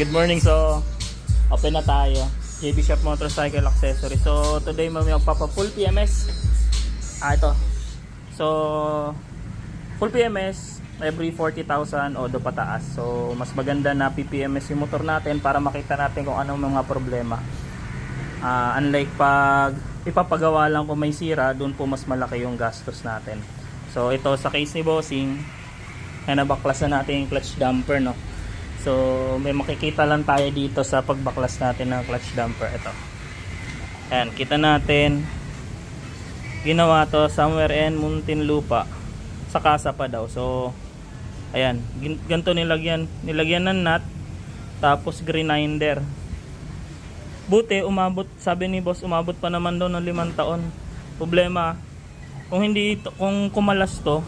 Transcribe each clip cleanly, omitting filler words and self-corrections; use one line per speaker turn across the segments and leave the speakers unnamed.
Good morning. So, open na tayo. JB Shop Motorcycle Accessory. So, today may magpapa full PMS. Ito. So, full PMS every 40,000 o do pataas. So, mas maganda na PPMS yung motor natin para makita natin kung anong mga problema. Unlike pag ipapagawa lang kung may sira, doon po mas malaki yung gastos natin. So, ito sa case ni Bossing, nabaklas na natin yung clutch damper, no? So may makikita lang tayo dito sa pagbaklas natin ng clutch damper. Ito, ayan, kita natin ginawa to somewhere in Muntinlupa, sa Casa pa daw. So ayan, ganito nilagyan ng nut, tapos grinder. Buti umabot, sabi ni boss, umabot pa naman daw ng 5 taon. Problema, kung kumalas to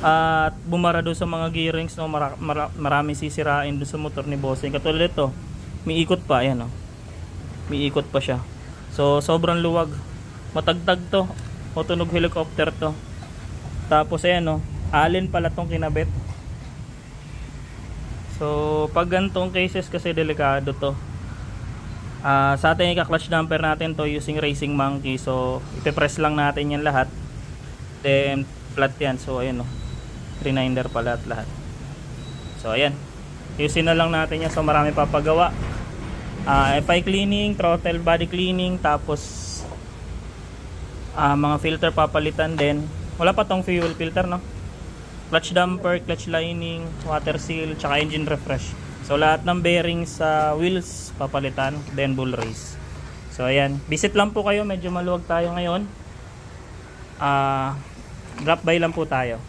at bumara doon sa mga gearings, no, marami sisirain doon sa motor ni Bossing. Katulad ito, may ikot pa, ayan, no? May ikot pa siya. So sobrang luwag, matagtag to, o tunog helicopter to. Tapos ayan, no, allen pala tong kinabit. So pag gantong cases kasi delikado to. Sa ating ika-clutch damper natin to using Racing Monkey. So ipe-press lang natin yan lahat, then flat yan. So ayan, no, grinder pala at lahat. So ayan, ayusin na lang natin yan. So marami papagawa, FI cleaning, throttle body cleaning, tapos mga filter papalitan din. Wala pa tong fuel filter, no, clutch damper, clutch lining, water seal, tsaka engine refresh. So lahat ng bearings sa wheels papalitan, then bull race. So ayan, visit lang po kayo, medyo maluwag tayo ngayon. Drop by lang po tayo.